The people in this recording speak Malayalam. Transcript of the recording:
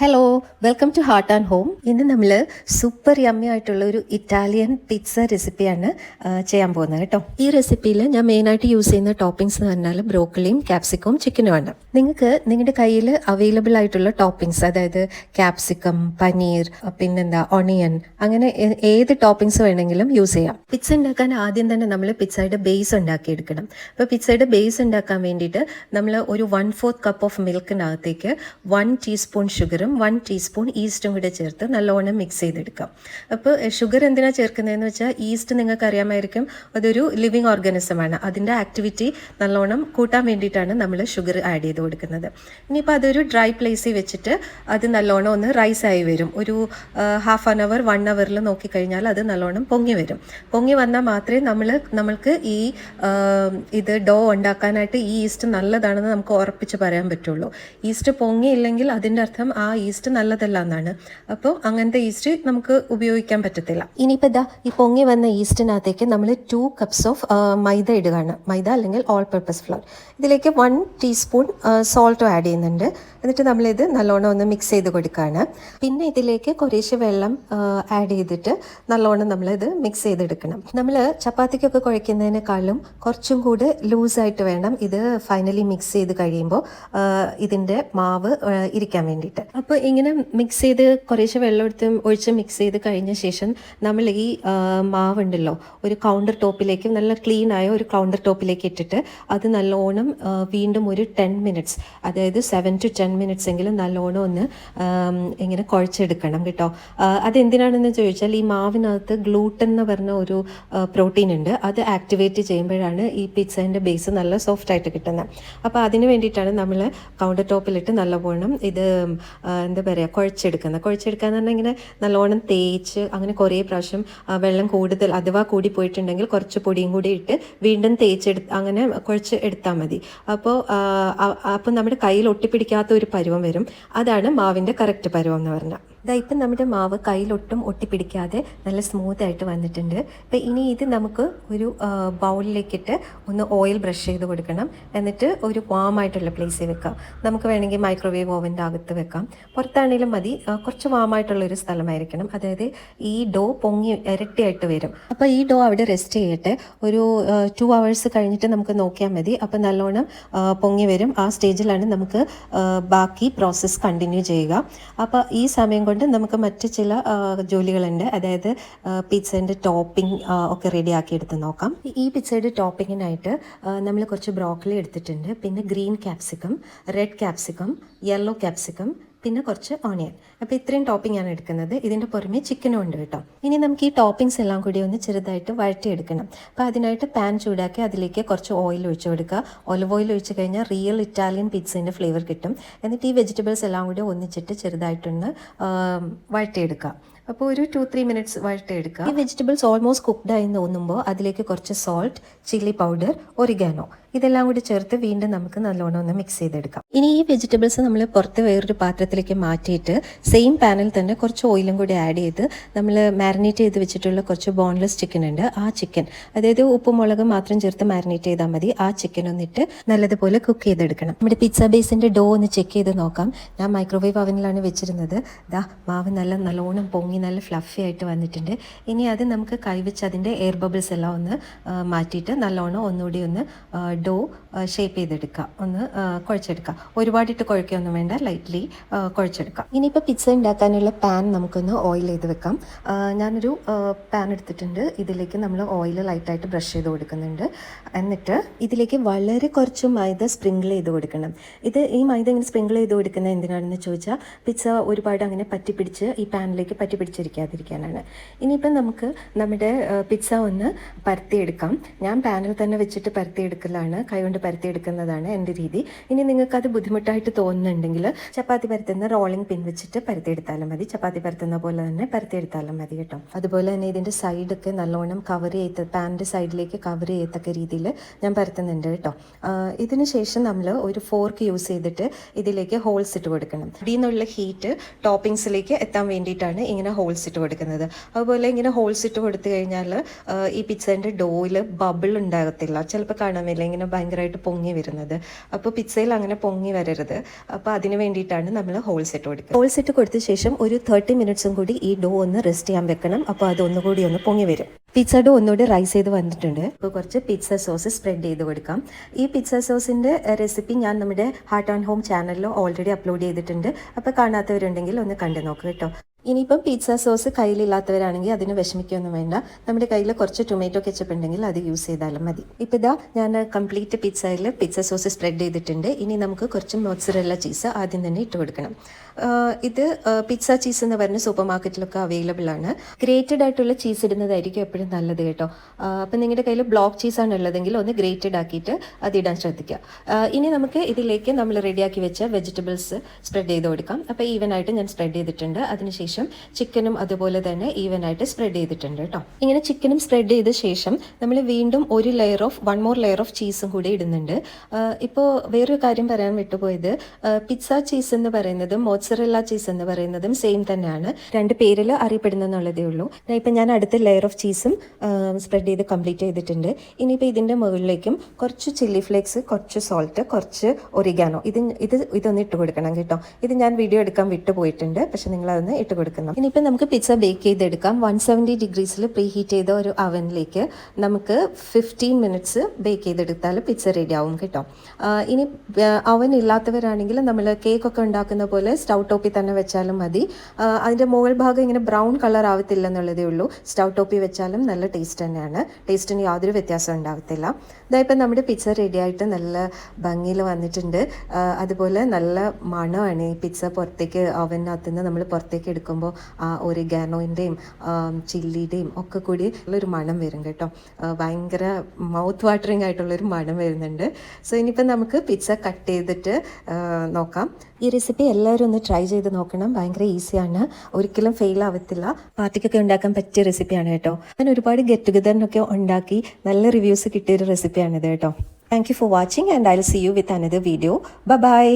Hello, welcome to heart and home. ഇന്ന് നമ്മൾ സൂപ്പർ യമ്മി ആയിട്ടുള്ള ഒരു ഇറ്റാലിയൻ പിസ്സ റെസിപ്പിയാണ് ചെയ്യാൻ പോകുന്നത് കേട്ടോ. ഈ റെസിപ്പിയിൽ ഞാൻ മെയിനായിട്ട് യൂസ് ചെയ്യുന്ന ടോപ്പിംഗ്സ് എന്ന് പറഞ്ഞാൽ ബ്രോക്കലിയും ക്യാപ്സിക്കവും ചിക്കനുമാണ്. നിങ്ങൾക്ക് നിങ്ങളുടെ കയ്യിൽ അവൈലബിൾ ആയിട്ടുള്ള ടോപ്പിംഗ്സ്, അതായത് ക്യാപ്സിക്കം, പനീർ, പിന്നെന്താ ഒണിയൻ, അങ്ങനെ ഏത് ടോപ്പിംഗ്സ് വേണമെങ്കിലും യൂസ് ചെയ്യാം. പിസ്സ ഉണ്ടാക്കാൻ ആദ്യം തന്നെ നമ്മൾ പിസ്സയുടെ ബേസ് ഉണ്ടാക്കിയെടുക്കണം. അപ്പോൾ പിസ്സയുടെ ബേസ് ഉണ്ടാക്കാൻ വേണ്ടിയിട്ട് നമ്മൾ ഒരു 1/4 കപ്പ് ഓഫ് മിൽക്കിനകത്തേക്ക് 1 ടീസ്പൂൺ ഷുഗറും 1 ടീസ്പൂൺ ഈസ്റ്റും കൂടെ ചേർത്ത് നല്ലോണം മിക്സ് ചെയ്തെടുക്കാം. അപ്പോൾ ഷുഗർ എന്തിനാണ് ചേർക്കുന്നതെന്ന് വെച്ചാൽ ഈസ്റ്റ് നിങ്ങൾക്ക് അറിയാമായിരിക്കും, അതൊരു ലിവിങ് ഓർഗാനിസമാണ്. അതിൻ്റെ ആക്ടിവിറ്റി നല്ലോണം കൂട്ടാൻ വേണ്ടിയിട്ടാണ് നമ്മൾ ഷുഗർ ആഡ് ചെയ്ത് കൊടുക്കുന്നത്. ഇനിയിപ്പോൾ അതൊരു ഡ്രൈ പ്ലേസിൽ വെച്ചിട്ട് അത് നല്ലോണം ഒന്ന് റൈസ് ആയി വരും. ഒരു ഹാഫ് ആൻ അവർ 1 അവറിൽ നോക്കിക്കഴിഞ്ഞാൽ അത് നല്ലോണം പൊങ്ങി വരും. പൊങ്ങി വന്നാൽ മാത്രമേ നമ്മൾക്ക് ഈ ഇത് ഡോ ഉണ്ടാക്കാനായിട്ട് ഈ ഈസ്റ്റ് നല്ലതാണെന്ന് നമുക്ക് ഉറപ്പിച്ച് പറയാൻ പറ്റുള്ളൂ. ഈസ്റ്റ് പൊങ്ങിയില്ലെങ്കിൽ അതിൻ്റെ അർത്ഥം ആ ഈസ്റ്റ് നല്ലതല്ല എന്നാണ്. അപ്പോൾ അങ്ങനത്തെ ഈസ്റ്റ് നമുക്ക് ഉപയോഗിക്കാൻ പറ്റത്തില്ല. ഇനിയിപ്പോൾ ഇതാ ഈ പൊങ്ങി വന്ന ഈസ്റ്റിനകത്തേക്ക് നമ്മൾ 2 കപ്സ് ഓഫ് മൈദ ഇടുകയാണ്. മൈദ അല്ലെങ്കിൽ ഓൾ പർപ്പസ് ഫ്ലോർ. ഇതിലേക്ക് 1 ടീസ്പൂൺ സോൾട്ടും ആഡ് ചെയ്യുന്നുണ്ട്. എന്നിട്ട് നമ്മളിത് നല്ലോണം ഒന്ന് മിക്സ് ചെയ്ത് കൊടുക്കുകയാണ്. പിന്നെ ഇതിലേക്ക് കുറേശ്ശെ വെള്ളം ആഡ് ചെയ്തിട്ട് നല്ലോണം നമ്മളിത് മിക്സ് ചെയ്തെടുക്കണം. നമ്മൾ ചപ്പാത്തിക്കൊക്കെ കുഴയ്ക്കുന്നതിനേക്കാളും കുറച്ചും കൂടെ ലൂസായിട്ട് വേണം ഇത് ഫൈനലി മിക്സ് ചെയ്ത് കഴിയുമ്പോൾ ഇതിൻ്റെ മാവ് ഇരിക്കാൻ വേണ്ടിയിട്ട്. അപ്പോൾ ഇങ്ങനെ മിക്സ് ചെയ്ത് കുറേശ്ശെ വെള്ളം ഒഴിച്ച് മിക്സ് ചെയ്ത് കഴിഞ്ഞ ശേഷം നമ്മൾ ഈ മാവുണ്ടല്ലോ ഒരു കൗണ്ടർ ടോപ്പിലേക്ക്, നല്ല ക്ലീൻ ആയ ഒരു കൗണ്ടർ ടോപ്പിലേക്ക് ഇട്ടിട്ട് അത് നല്ലോണം വീണ്ടും ഒരു 10 മിനിറ്റ്സ്, അതായത് 7 to 10 മിനിറ്റ്സ് എങ്കിലും നല്ലോണം ഒന്ന് ഇങ്ങനെ കുഴച്ചെടുക്കണം കേട്ടോ. അതെന്തിനാണെന്ന് ചോദിച്ചാൽ ഈ മാവിനകത്ത് ഗ്ലൂട്ടൻ എന്ന് പറഞ്ഞ ഒരു പ്രോട്ടീൻ ഉണ്ട്. അത് ആക്ടിവേറ്റ് ചെയ്യുമ്പോഴാണ് ഈ പിസ്സേൻ്റെ ബേസ് നല്ല സോഫ്റ്റ് ആയിട്ട് കിട്ടുന്നത്. അപ്പോൾ അതിന് വേണ്ടിയിട്ടാണ് നമ്മൾ കൗണ്ടർ ടോപ്പിലിട്ട് നല്ലവണ്ണം ഇത് എന്താ പറയുക കുഴച്ചെടുക്കുന്നത്. കുഴച്ചെടുക്കാന്ന് പറഞ്ഞാൽ ഇങ്ങനെ നല്ലോണം തേച്ച് അങ്ങനെ കുറേ പ്രാവശ്യം വെള്ളം കൂടുതൽ അഥവാ കൂടി പോയിട്ടുണ്ടെങ്കിൽ കുറച്ച് പൊടിയും കൂടി ഇട്ട് വീണ്ടും അങ്ങനെ കുഴച്ച് എടുത്താൽ മതി. അപ്പോൾ നമ്മുടെ കയ്യിൽ ഒട്ടിപ്പിടിക്കാത്ത ഒരു പരുവം വരും. അതാണ് മാവിൻ്റെ കറക്റ്റ് പരുവം എന്ന് പറഞ്ഞാൽ. ഇപ്പം നമ്മുടെ മാവ് കയ്യിലൊട്ടും ഒട്ടിപ്പിടിക്കാതെ നല്ല സ്മൂത്ത് ആയിട്ട് വന്നിട്ടുണ്ട്. അപ്പം ഇനി ഇത് നമുക്ക് ഒരു ബൗളിലേക്കിട്ട് ഒന്ന് ഓയിൽ ബ്രഷ് ചെയ്ത് കൊടുക്കണം. എന്നിട്ട് ഒരു വാം ആയിട്ടുള്ള പ്ലേസിൽ വെക്കാം. നമുക്ക് വേണമെങ്കിൽ മൈക്രോവേവ് ഓവൻ്റെ അകത്ത് വെക്കാം. പുറത്താണെങ്കിലും മതി, കുറച്ച് വാമായിട്ടുള്ളൊരു സ്ഥലമായിരിക്കണം. അതായത് ഈ ഡോ പൊങ്ങി ഇരട്ടിയായിട്ട് വരും. അപ്പോൾ ഈ ഡോ അവിടെ റെസ്റ്റ് ചെയ്യട്ടെ. ഒരു 2 hours കഴിഞ്ഞിട്ട് നമുക്ക് നോക്കിയാൽ മതി. അപ്പോൾ നല്ലോണം പൊങ്ങി വരും. ആ സ്റ്റേജിലാണ് നമുക്ക് ബാക്കി പ്രോസസ്സ് കണ്ടിന്യൂ ചെയ്യുക. അപ്പോൾ ഈ സമയം കൊണ്ട് നമുക്ക് മറ്റ് ചില ജോലികളുണ്ട്. അതായത് പിസ്സേൻ്റെ ടോപ്പിംഗ് ഒക്കെ റെഡിയാക്കി എടുത്ത് നോക്കാം. ഈ പിസ്സയുടെ ടോപ്പിങ്ങിനായിട്ട് നമ്മൾ കുറച്ച് ബ്രോക്കലി എടുത്തിട്ടുണ്ട്. പിന്നെ green capsicum, red capsicum, yellow capsicum, പിന്നെ കുറച്ച് ഓണിയൻ. അപ്പോൾ ഇത്രയും ടോപ്പിംഗ് ആണ് എടുക്കുന്നത്. ഇതിൻ്റെ പുറമെ ചിക്കനും ഉണ്ട് കേട്ടോ. ഇനി നമുക്ക് ഈ ടോപ്പിംഗ്സ് എല്ലാം കൂടി ഒന്ന് ചെറുതായിട്ട് വഴറ്റിയെടുക്കണം. അപ്പോൾ അതിനായിട്ട് പാൻ ചൂടാക്കി അതിലേക്ക് കുറച്ച് ഓയിൽ ഒഴിച്ച് കൊടുക്കുക. ഒലിവ് ഓയിൽ ഒഴിച്ച് കഴിഞ്ഞാൽ റിയൽ ഇറ്റാലിയൻ പിസ്സേൻ്റെ ഫ്ലേവർ കിട്ടും. എന്നിട്ട് ഈ വെജിറ്റബിൾസ് എല്ലാം കൂടി ഒന്നിച്ചിട്ട് ചെറുതായിട്ടൊന്ന് വഴറ്റിയെടുക്കുക. അപ്പോൾ ഒരു 2-3 മിനിറ്റ്സ് വഴറ്റിയെടുക്കുക. ഈ വെജിറ്റബിൾസ് ഓൾമോസ്റ്റ് കുക്ക്ഡ് ആയി തോന്നുമ്പോൾ അതിലേക്ക് കുറച്ച് സോൾട്ട്, ചില്ലി പൗഡർ, ഒറിഗാനോ ഇതെല്ലാം കൂടി ചേർത്ത് വീണ്ടും നമുക്ക് നല്ലോണം ഒന്ന് മിക്സ് ചെയ്തെടുക്കാം. ഇനി ഈ വെജിറ്റബിൾസ് നമ്മൾ പുറത്ത് വേറൊരു പാത്രത്തിലേക്ക് മാറ്റിയിട്ട് സെയിം പാനിൽ തന്നെ കുറച്ച് ഓയിലും കൂടി ആഡ് ചെയ്ത് നമ്മൾ മാരിനേറ്റ് ചെയ്ത് വെച്ചിട്ടുള്ള കുറച്ച് ബോൺലെസ് ചിക്കൻ ഉണ്ട്. ആ ചിക്കൻ, അതായത് ഉപ്പും മുളകും മാത്രം ചേർത്ത് മാരിനേറ്റ് ചെയ്താൽ മതി. ആ ചിക്കൻ ഒന്നിട്ട് നല്ലതുപോലെ കുക്ക് ചെയ്തെടുക്കണം. നമ്മുടെ പിസ്സ ബേസിൻ്റെ ഡോ ഒന്ന് ചെക്ക് ചെയ്ത് നോക്കാം. ഞാൻ മൈക്രോവേവ് അവനിലാണ് വെച്ചിരുന്നത്. മാവ് നല്ലോണം പൊങ്ങി നല്ല ഫ്ലഫി ആയിട്ട് വന്നിട്ടുണ്ട്. ഇനി അത് നമുക്ക് കൈവച്ച് അതിൻ്റെ എയർ ബബിൾസ് എല്ലാം ഒന്ന് മാറ്റിയിട്ട് നല്ലോണം ഒന്നുകൂടി ഒന്ന് ഡോ ഷേപ്പ് ചെയ്തെടുക്കുക, ഒന്ന് കുഴച്ചെടുക്കുക. ഒരുപാടിട്ട് കുഴക്കുകയൊന്നും വേണ്ട, ലൈറ്റ്ലി കുഴച്ചെടുക്കാം. ഇനിയിപ്പോൾ പിസ്സ ഉണ്ടാക്കാനുള്ള പാൻ നമുക്കൊന്ന് ഓയിൽ ചെയ്ത് വെക്കാം. ഞാനൊരു പാൻ എടുത്തിട്ടുണ്ട്. ഇതിലേക്ക് നമ്മൾ ഓയിൽ ലൈറ്റായിട്ട് ബ്രഷ് ചെയ്ത് കൊടുക്കുന്നുണ്ട്. എന്നിട്ട് ഇതിലേക്ക് വളരെ കുറച്ച് മൈദ സ്പ്രിങ്കിൾ ചെയ്ത് കൊടുക്കണം. ഈ മൈദ ഇങ്ങനെ സ്പ്രിങ്കിൾ ചെയ്ത് കൊടുക്കുന്നത് എന്തിനാണെന്ന് ചോദിച്ചാൽ പിസ്സ ഒരുപാട് അങ്ങനെ പറ്റിപ്പിടിച്ച് ഈ പാനിലേക്ക് പറ്റിപ്പിടിച്ചിരിക്കാതിരിക്കാനാണ്. ഇനിയിപ്പം നമുക്ക് നമ്മുടെ പിസ്സ ഒന്ന് പരത്തിയെടുക്കാം. ഞാൻ പാനിൽ തന്നെ വെച്ചിട്ട് പരത്തിയെടുക്കലാണ്, കൈകൊണ്ട് പരത്തിയെടുക്കുന്നതാണ് എൻ്റെ രീതി. ഇനി നിങ്ങൾക്കത് ബുദ്ധിമുട്ടായിട്ട് തോന്നുന്നുണ്ടെങ്കിൽ ചപ്പാത്തി പരത്തുന്ന റോളിംഗ് പിൻ വെച്ചിട്ട് പരത്തിയെടുത്താലും മതി. ചപ്പാത്തി പരത്തുന്ന പോലെ തന്നെ പരത്തിയെടുത്താലും മതി കേട്ടോ. അതുപോലെ തന്നെ ഇതിൻ്റെ സൈഡൊക്കെ നല്ലോണം കവർ ചെയ്ത് പാനിൻ്റെ സൈഡിലേക്ക് കവർ ചെയ്യത്തക്ക രീതിയിൽ ഞാൻ പരത്തുന്നുണ്ട് കേട്ടോ. ഇതിന് ശേഷം നമ്മൾ ഒരു ഫോർക്ക് യൂസ് ചെയ്തിട്ട് ഇതിലേക്ക് ഹോൾസ് ഇട്ട് കൊടുക്കണം. ഇതിൽ നിന്നുള്ള ഹീറ്റ് ടോപ്പിങ്സിലേക്ക് എത്താൻ വേണ്ടിയിട്ടാണ് ഇങ്ങനെ ഹോൾസ് ഇട്ട് കൊടുക്കുന്നത്. അതുപോലെ ഇങ്ങനെ ഹോൾസ് ഇട്ട് കൊടുത്തു കഴിഞ്ഞാൽ ഈ പിസ്സേൻ്റെ ഡോയിൽ ബബിൾ ഉണ്ടാകത്തില്ല. ചിലപ്പോൾ കാണാൻ ഇങ്ങനെ ഇങ്ങനെ ഭയങ്കരമായിട്ട് പൊങ്ങി വരുന്നത്. അപ്പോൾ പിസ്സയിൽ അങ്ങനെ പൊങ്ങി വരരുത്. അപ്പോൾ അതിന് വേണ്ടിയിട്ടാണ് നമ്മൾ ഹോൾസ് ഇട്ട് കൊടുക്കുക. ഹോൾസ് ഇട്ട് കൊടുത്ത ശേഷം ഒരു 30 മിനിറ്റ്സും കൂടി ഈ ഡോ ഒന്ന് റെസ്റ്റ് ചെയ്യാൻ വെക്കണം. അപ്പോൾ അതൊന്നുകൂടി ഒന്ന് പൊങ്ങി വരും. പിസ്സ ഡോ ഒന്നുകൂടി റൈസ് ചെയ്ത് വന്നിട്ടുണ്ട്. ഇപ്പോൾ കുറച്ച് പിസ്സ സോസ് സ്പ്രെഡ് ചെയ്ത് കൊടുക്കാം. ഈ പിസ്സ സോസിൻ്റെ റെസിപ്പി ഞാൻ നമ്മുടെ ഹാർട്ട് ആൻഡ് ഹോം ചാനലിൽ ഓൾറെഡി അപ്ലോഡ് ചെയ്തിട്ടുണ്ട്. അപ്പോൾ കാണാത്തവരുണ്ടെങ്കിൽ ഒന്ന് കണ്ടു നോക്കുക കേട്ടോ. ഇനിയിപ്പം പിസ്സ സോസ് കയ്യിലില്ലാത്തവരാണെങ്കിൽ അതിന് വിഷമിക്കൊന്നും വേണ്ട. നമ്മുടെ കയ്യിൽ കുറച്ച് ടൊമാറ്റോ കെച്ചപ്പ് ഉണ്ടെങ്കിൽ അത് യൂസ് ചെയ്താലും മതി. ഇപ്പോൾ ഇതാ ഞാൻ കംപ്ലീറ്റ് പിസ്സയിൽ പിസ്സ സോസ് സ്പ്രെഡ് ചെയ്തിട്ടുണ്ട്. ഇനി നമുക്ക് കുറച്ച് മോട്സറല്ല ചീസ് ആദ്യം തന്നെ ഇട്ട് കൊടുക്കണം. ഇത് പിസ്സ ചീസ് എന്ന് പറഞ്ഞ സൂപ്പർ മാർക്കറ്റിലൊക്കെ അവൈലബിൾ ആണ്. ഗ്രേറ്റഡ് ആയിട്ടുള്ള ചീസ് ഇടുന്നതായിരിക്കും എപ്പോഴും നല്ലത് കേട്ടോ. അപ്പം നിങ്ങളുടെ കയ്യിൽ ബ്ലോക്ക് ചീസാണ് ഉള്ളതെങ്കിൽ ഒന്ന് ഗ്രേറ്റഡ് ആക്കിയിട്ട് അതിടാൻ ശ്രദ്ധിക്കുക. ഇനി നമുക്ക് ഇതിലേക്ക് നമ്മൾ റെഡിയാക്കി വെച്ച വെജിറ്റബിൾസ് സ്പ്രെഡ് ചെയ്ത് കൊടുക്കാം. അപ്പോൾ ഈവനായിട്ട് ഞാൻ സ്പ്രെഡ് ചെയ്തിട്ടുണ്ട്. അതിനുശേഷം ചിക്കനും അതുപോലെ തന്നെ ഈവനായിട്ട് സ്പ്രെഡ് ചെയ്തിട്ടുണ്ട് കേട്ടോ. ഇങ്ങനെ ചിക്കനും സ്പ്രെഡ് ചെയ്ത ശേഷം നമ്മൾ വീണ്ടും വൺ മോർ ലെയർ ഓഫ് ചീസും കൂടി ഇടുന്നുണ്ട്. ഇപ്പോൾ വേറൊരു കാര്യം പറയാൻ വിട്ടുപോയത്, പിസ്സ ചീസ് എന്ന് പറയുന്നതും മോട്സറല്ല ചീസ് എന്ന് പറയുന്നതും സെയിം തന്നെയാണ്. രണ്ട് പേരിൽ അറിയപ്പെടുന്നതെന്നുള്ളതേ ഉള്ളൂ. ഇപ്പം ഞാൻ അടുത്ത ലെയർ ഓഫ് ചീസും സ്പ്രെഡ് ചെയ്ത് കംപ്ലീറ്റ് ചെയ്തിട്ടുണ്ട്. ഇനിയിപ്പോൾ ഇതിൻ്റെ മുകളിലേക്കും കുറച്ച് ചില്ലി ഫ്ലേക്സ്, കുറച്ച് സോൾട്ട്, കുറച്ച് ഒറിഗാനോ ഇതൊന്ന് ഇട്ട് കൊടുക്കണം കേട്ടോ. ഇത് ഞാൻ വീഡിയോ എടുക്കാൻ വിട്ടുപോയിട്ടുണ്ട്, പക്ഷെ നിങ്ങളതൊന്ന് ഇട്ട് കൊടുക്കണം. ഇനിയിപ്പോൾ നമുക്ക് പിസ്സ ബേക്ക് ചെയ്തെടുക്കാം. 170 ഡിഗ്രീസിൽ പ്രീ ഹീറ്റ് ചെയ്ത ഒരു അവനിലേക്ക് നമുക്ക് 15 മിനിറ്റ്സ് ബേക്ക് ചെയ്തെടുത്താൽ പിസ്സ റെഡി ആവും കേട്ടോ. ഇനി അവൻ ഇല്ലാത്തവരാണെങ്കിൽ നമ്മൾ കേക്കൊക്കെ ഉണ്ടാക്കുന്ന പോലെ സ്റ്റൗ ടോപ്പിൽ തന്നെ വെച്ചാലും മതി. അതിൻ്റെ മുകൾ ഭാഗം ഇങ്ങനെ ബ്രൗൺ കളർ ആവത്തില്ല എന്നുള്ളതേ ഉള്ളൂ. സ്റ്റൗ ടോപ്പിൽ വെച്ചാലും നല്ല ടേസ്റ്റ് തന്നെയാണ്. ടേസ്റ്റിന് യാതൊരു വ്യത്യാസം ഉണ്ടാകത്തില്ല. ഇതായപ്പോൾ നമ്മുടെ പിസ്സ റെഡി ആയിട്ട് നല്ല ഭംഗിയിൽ വന്നിട്ടുണ്ട്. അതുപോലെ നല്ല മണമാണ് ഈ പിസ്സ പുറത്തേക്ക് അവനകത്ത് നിന്ന് നമ്മൾ പുറത്തേക്ക് എടുക്കുമ്പോൾ ആ ഒറിഗാനോൻ്റെയും ചില്ലിയുടെയും ഒക്കെ കൂടി ഉള്ളൊരു മണം വരും കേട്ടോ. ഭയങ്കര മൗത്ത് വാട്ടറിങ് ആയിട്ടുള്ളൊരു മണം വരുന്നുണ്ട്. സോ ഇനിയിപ്പോൾ നമുക്ക് പിസ്സ കട്ട് ചെയ്തിട്ട് നോക്കാം. ഈ റെസിപ്പി എല്ലാവരും ഒന്ന് ട്രൈ ചെയ്ത് നോക്കണം. ഭയങ്കര ഈസിയാണ്, ഒരിക്കലും ഫെയിൽ ആവത്തില്ല. പാർട്ടിക്കൊക്കെ ഉണ്ടാക്കാൻ പറ്റിയ റെസിപ്പിയാണ് കേട്ടോ. ഞാൻ ഒരുപാട് ഗെറ്റ് ടുഗദറിനൊക്കെ ഉണ്ടാക്കി നല്ല റിവ്യൂസ് കിട്ടിയൊരു റെസിപ്പിയാണിത് കേട്ടോ. Thank you for watching and I will see you with another video. By.